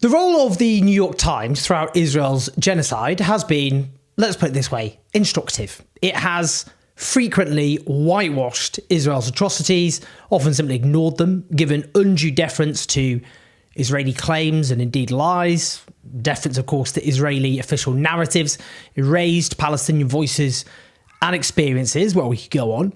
The role of the New York Times throughout Israel's genocide has been, let's put it this way, instructive. It has frequently whitewashed Israel's atrocities, often simply ignored them, given undue deference to Israeli claims and indeed lies, deference, of course, to Israeli official narratives, erased Palestinian voices and experiences. Well, we could go on.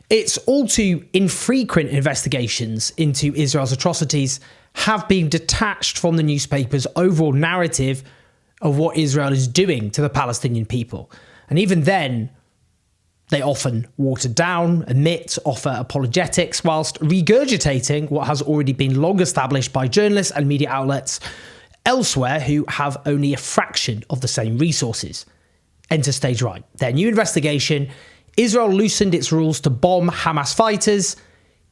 Its all too infrequent investigations into Israel's atrocities have been detached from the newspaper's overall narrative of what Israel is doing to the Palestinian people. And even then, they often water down, omit, offer apologetics, whilst regurgitating what has already been long established by journalists and media outlets elsewhere who have only a fraction of the same resources. Enter stage right. Their new investigation, Israel loosened its rules to bomb Hamas fighters,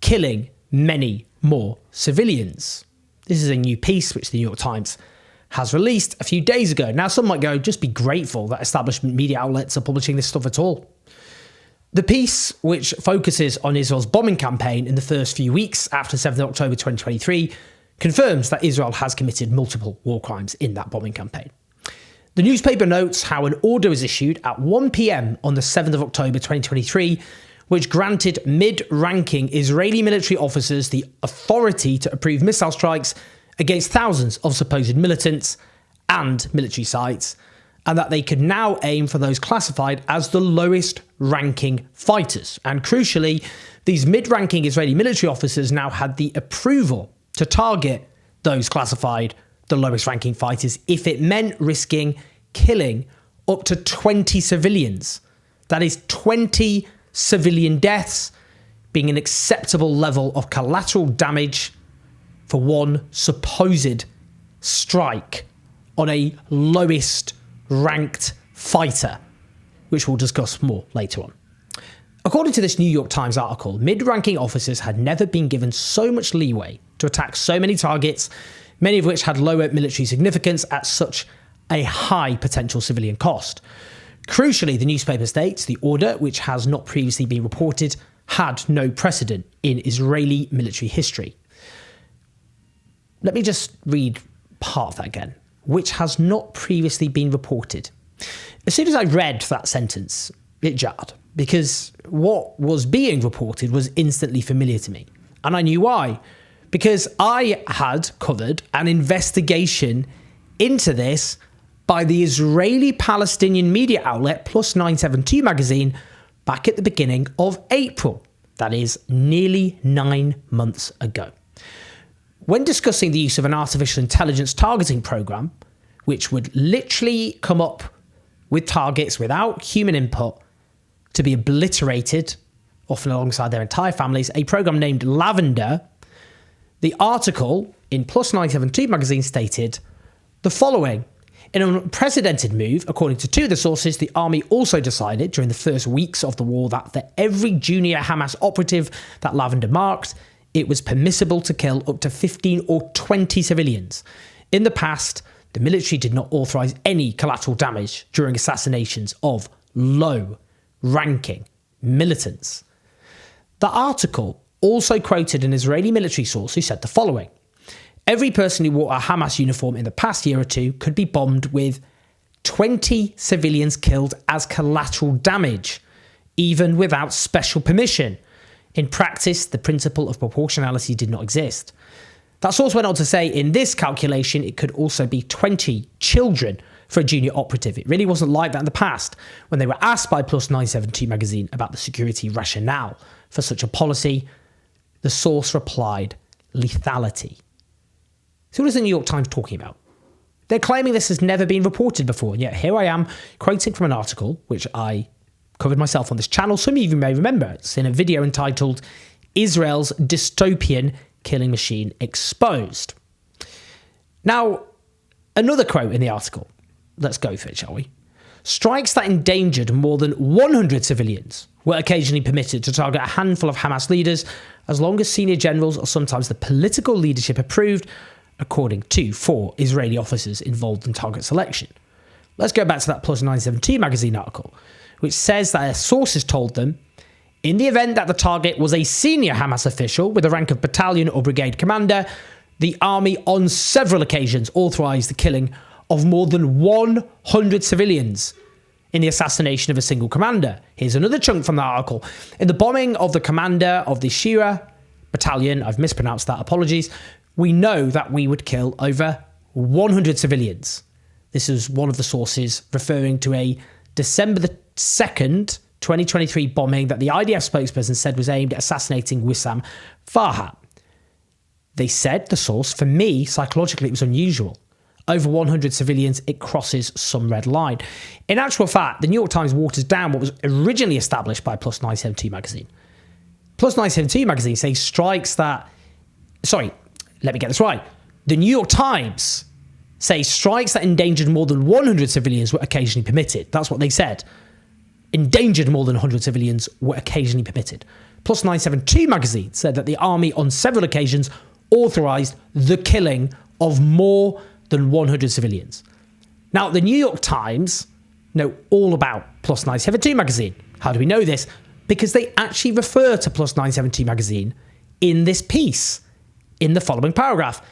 killing many more civilians. This is a new piece which the New York Times has released a few days ago. Now, some might go, just be grateful that establishment media outlets are publishing this stuff at all. The piece, which focuses on Israel's bombing campaign in the first few weeks after 7th October 2023, confirms that Israel has committed multiple war crimes in that bombing campaign. The newspaper notes how an order was issued at 1 p.m. on the 7th of October 2023, which granted mid-ranking Israeli military officers the authority to approve missile strikes against thousands of supposed militants and military sites, and that they could now aim for those classified as the lowest-ranking fighters. And crucially, these mid-ranking Israeli military officers now had the approval to target those classified the lowest-ranking fighters if it meant risking killing up to 20 civilians. That is 20 civilian deaths being an acceptable level of collateral damage for one supposed strike on a lowest ranked fighter, which we'll discuss more later on. According to this New York Times article, mid-ranking officers had never been given so much leeway to attack so many targets, many of which had lower military significance at such a high potential civilian cost. Crucially, the newspaper states the order, which has not previously been reported, had no precedent in Israeli military history. Let me just read part of that again. Which has not previously been reported. As soon as I read that sentence, it jarred, because what was being reported was instantly familiar to me. And I knew why. Because I had covered an investigation into this by the Israeli-Palestinian media outlet Plus 972 magazine back at the beginning of April. That is nearly 9 months ago. When discussing the use of an artificial intelligence targeting program, which would literally come up with targets without human input to be obliterated, often alongside their entire families, a program named Lavender, the article in Plus 972 magazine stated the following. In an unprecedented move, according to two of the sources, the army also decided during the first weeks of the war that for every junior Hamas operative that Lavender marked, it was permissible to kill up to 15 or 20 civilians. In the past, the military did not authorise any collateral damage during assassinations of low-ranking militants. The article also quoted an Israeli military source who said the following. Every person who wore a Hamas uniform in the past year or two could be bombed with 20 civilians killed as collateral damage, even without special permission. In practice, the principle of proportionality did not exist. That source went on to say, in this calculation, it could also be 20 children for a junior operative. It really wasn't like that in the past. When they were asked by Plus 972 magazine about the security rationale for such a policy, the source replied, lethality. So what is the New York Times talking about? They're claiming this has never been reported before, and yet here I am quoting from an article, which I covered myself on this channel. Some of you may remember. It's in a video entitled Israel's Dystopian Killing Machine Exposed. Now, another quote in the article. Let's go for it, shall we? Strikes that endangered more than 100 civilians were occasionally permitted to target a handful of Hamas leaders as long as senior generals or sometimes the political leadership approved, according to 4 Israeli officers involved in target selection. Let's go back to that Plus 972 magazine article, which says that their sources told them, in the event that the target was a senior Hamas official with the rank of battalion or brigade commander, The army on several occasions authorised the killing of more than 100 civilians in the assassination of a single commander. Here's another chunk from the article. In the bombing of the commander of the Shira battalion, I've mispronounced that, apologies, we know that we would kill over 100 civilians. This is one of the sources referring to a December the 2nd, 2023 bombing that the IDF spokesperson said was aimed at assassinating Wissam Farhat. They said, the source, for me, psychologically it was unusual. Over 100 civilians, it crosses some red line. In actual fact, the New York Times waters down what was originally established by Plus 972 magazine. Plus 972 magazine says strikes that... Sorry, let me get this right. The New York Times say strikes that endangered more than 100 civilians were occasionally permitted. That's what they said. Endangered more than 100 civilians were occasionally permitted. Plus 972 magazine said that the army on several occasions authorised the killing of more than 100 civilians. Now, the New York Times know all about Plus 972 magazine. How do we know this? Because they actually refer to Plus 972 magazine in this piece, in the following paragraph.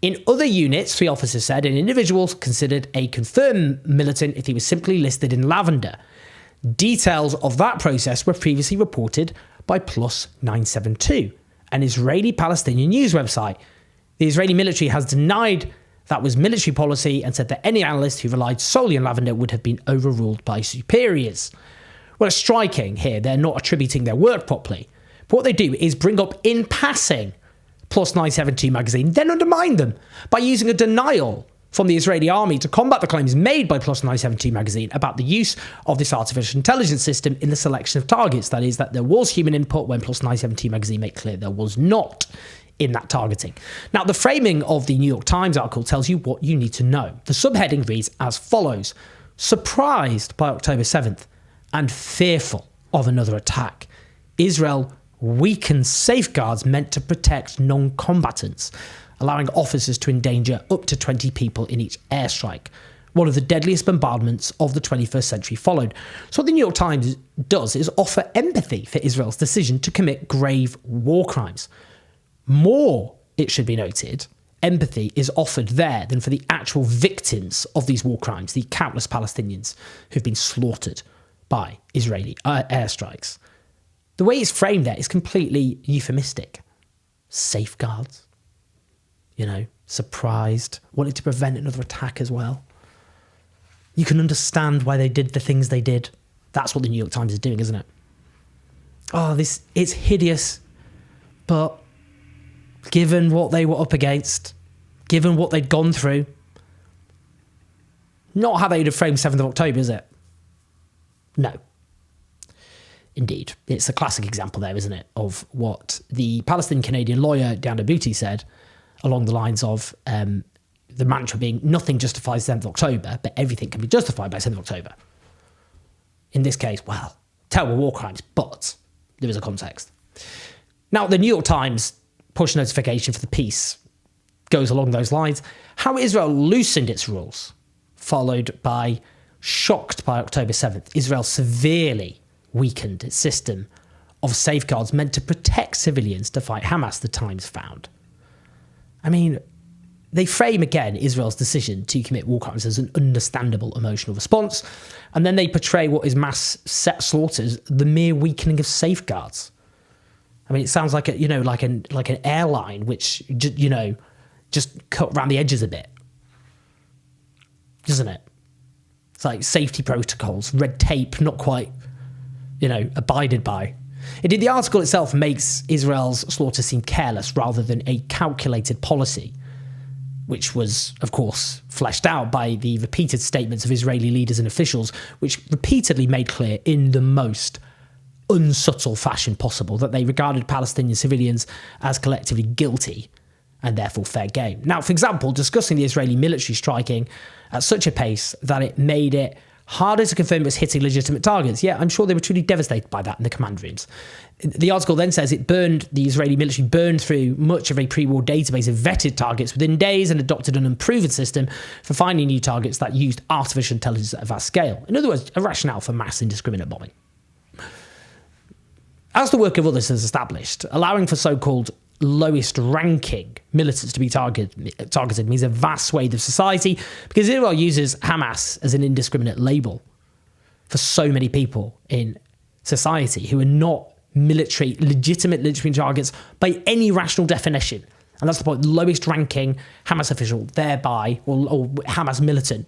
In other units, 3 officers said, an individual considered a confirmed militant if he was simply listed in lavender. Details of that process were previously reported by Plus 972, an Israeli-Palestinian news website. The Israeli military has denied that was military policy and said that any analyst who relied solely on lavender would have been overruled by superiors. Well, it's striking here. They're not attributing their work properly. But what they do is bring up in passing Plus 972 magazine, then undermine them by using a denial from the Israeli army to combat the claims made by Plus 972 magazine about the use of this artificial intelligence system in the selection of targets. That is, that there was human input when Plus 972 magazine made clear there was not in that targeting. Now, the framing of the New York Times article tells you what you need to know. The subheading reads as follows: surprised by October 7th and fearful of another attack, Israel weakens safeguards meant to protect non-combatants, allowing officers to endanger up to 20 people in each airstrike. One of the deadliest bombardments of the 21st century followed. So what the New York Times does is offer empathy for Israel's decision to commit grave war crimes. More, it should be noted, empathy is offered there than for the actual victims of these war crimes, the countless Palestinians who've been slaughtered by Israeli airstrikes. The way it's framed there is completely euphemistic. Safeguards, surprised, wanted to prevent another attack as well. You can understand why they did the things they did. That's what the New York Times is doing, isn't it? Oh, it's hideous, but given what they were up against, given what they'd gone through, not how they would have framed 7th of October, is it? No. Indeed. It's a classic example there, isn't it, of what the Palestinian-Canadian lawyer Diana Booty said along the lines of the mantra being nothing justifies 7th of October, but everything can be justified by 7th of October. In this case, well, terrible war crimes, but there is a context. Now, the New York Times push notification for the piece goes along those lines. How Israel loosened its rules, followed by shocked by October 7th. Israel severely weakened its system of safeguards meant to protect civilians to fight Hamas, the Times found. I mean, they frame again Israel's decision to commit war crimes as an understandable emotional response, and then they portray what is mass set slaughters the mere weakening of safeguards. I mean, it sounds like like an airline which just cut around the edges a bit, doesn't it? It's like safety protocols, red tape, not quite abided by. Indeed, the article itself makes Israel's slaughter seem careless rather than a calculated policy, which was, of course, fleshed out by the repeated statements of Israeli leaders and officials, which repeatedly made clear in the most unsubtle fashion possible that they regarded Palestinian civilians as collectively guilty and therefore fair game. Now, for example, discussing the Israeli military striking at such a pace that it made it harder to confirm it was hitting legitimate targets. Yeah, I'm sure they were truly devastated by that in the command rooms. The article then says the Israeli military burned through much of a pre-war database of vetted targets within days and adopted an unproven system for finding new targets that used artificial intelligence at a vast scale. In other words, a rationale for mass indiscriminate bombing. As the work of others has established, allowing for so-called lowest ranking militants to be targeted means a vast swathe of society, because Israel uses Hamas as an indiscriminate label for so many people in society who are not legitimate military targets by any rational definition. And that's the point. The lowest ranking Hamas official, thereby, or Hamas militant,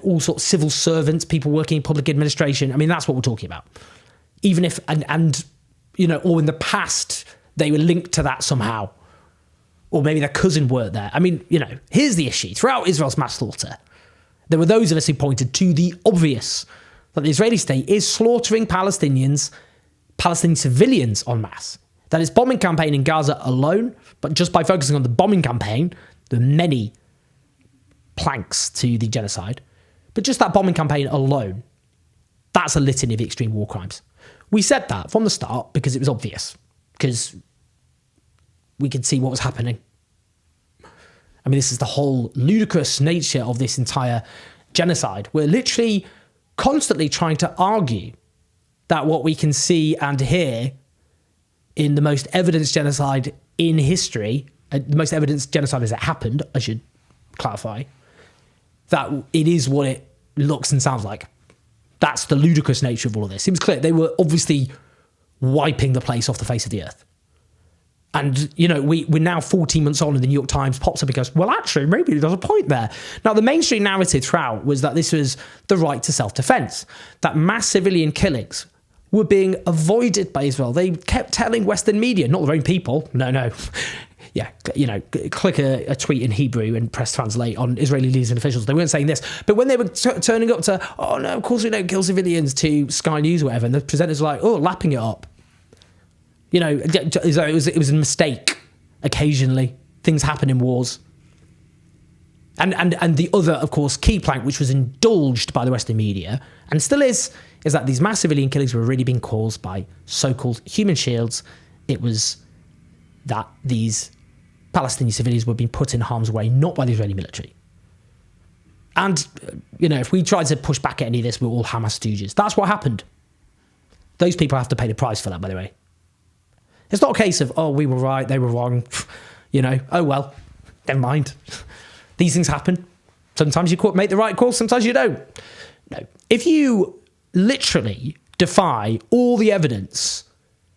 all sorts of civil servants, people working in public administration. I mean, that's what we're talking about. Even if, or in the past, they were linked to that somehow. Or maybe their cousin worked there. I mean, here's the issue. Throughout Israel's mass slaughter, there were those of us who pointed to the obvious, that the Israeli state is slaughtering Palestinian civilians en masse. That its bombing campaign in Gaza alone, but just by focusing on the bombing campaign, there are many planks to the genocide, but just that bombing campaign alone, that's a litany of extreme war crimes. We said that from the start because it was obvious, because we could see what was happening. I mean, this is the whole ludicrous nature of this entire genocide. We're literally constantly trying to argue that what we can see and hear in the most evidenced genocide in history, the most evidenced genocide as it happened, I should clarify, that it is what it looks and sounds like. That's the ludicrous nature of all of this. It was clear. They were obviously wiping the place off the face of the earth. And, we're now 14 months on and the New York Times pops up and goes, well, actually, maybe there's a point there. Now, the mainstream narrative throughout was that this was the right to self-defense, that mass civilian killings were being avoided by Israel. They kept telling Western media, not their own people, no. Yeah, click a tweet in Hebrew and press translate on Israeli leaders and officials. They weren't saying this. But when they were turning up to, oh, no, of course we don't kill civilians, to Sky News or whatever, and the presenters were like, oh, lapping it up. It was a mistake occasionally. Things happen in wars. And the other, of course, key plank, which was indulged by the Western media, and still is that these mass civilian killings were really being caused by so-called human shields. It was that these Palestinian civilians were being put in harm's way, not by the Israeli military. And, if we tried to push back at any of this, we're all Hamas stooges. That's what happened. Those people have to pay the price for that, by the way. It's not a case of, oh, we were right, they were wrong. Oh, well, never mind. These things happen. Sometimes you make the right call, sometimes you don't. No. If you literally defy all the evidence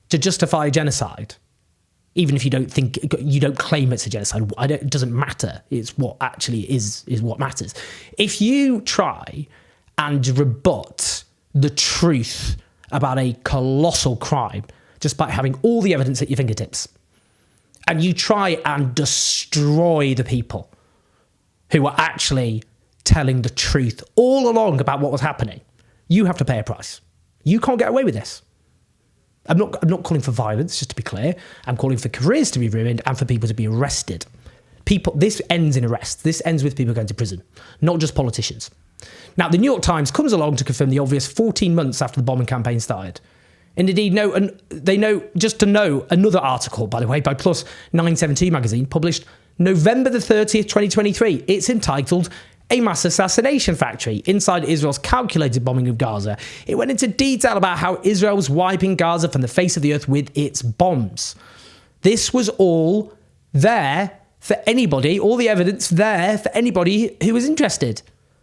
to justify genocide, even if you don't claim it's a genocide, it doesn't matter. It's what actually is what matters. If you try and rebut the truth about a colossal crime just by having all the evidence at your fingertips, and you try and destroy the people who were actually telling the truth all along about what was happening, you have to pay a price. You can't get away with this. I'm not calling for violence, just to be clear. I'm calling for careers to be ruined and for people to be arrested. This ends in arrest. This ends with people going to prison, not just politicians. Now, the New York Times comes along to confirm the obvious 14 months after the bombing campaign started. And indeed, another article, by the way, by Plus 972 magazine, published November the 30th, 2023. It's entitled A Mass Assassination Factory Inside Israel's Calculated Bombing of Gaza. It went into detail about how Israel was wiping Gaza from the face of the earth with its bombs. This was all there for anybody, all the evidence there for anybody who was interested.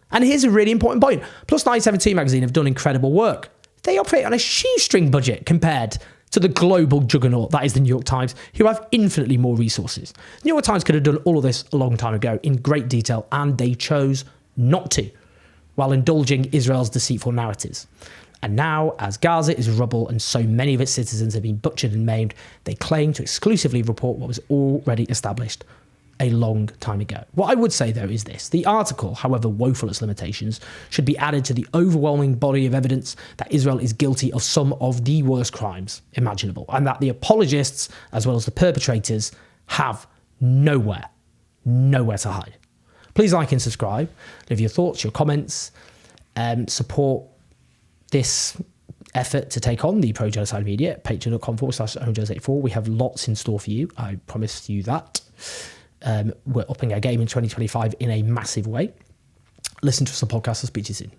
And here's a really important point. Plus 972 magazine have done incredible work. They operate on a shoestring budget compared to the global juggernaut that is the New York Times, who have infinitely more resources. The New York Times could have done all of this a long time ago in great detail, and they chose not to, while indulging Israel's deceitful narratives. And now, as Gaza is rubble and so many of its citizens have been butchered and maimed, they claim to exclusively report what was already established a long time ago. What I would say, though, is this. The article, however woeful its limitations, should be added to the overwhelming body of evidence that Israel is guilty of some of the worst crimes imaginable, and that the apologists, as well as the perpetrators, have nowhere to hide. Please like and subscribe. Leave your thoughts, your comments, support this effort to take on the pro-genocide media at patreon.com/ownjoes84. We have lots in store for you. I promise you that. We're upping our game in 2025 in a massive way. Listen to some podcasts. I'll speak to you soon.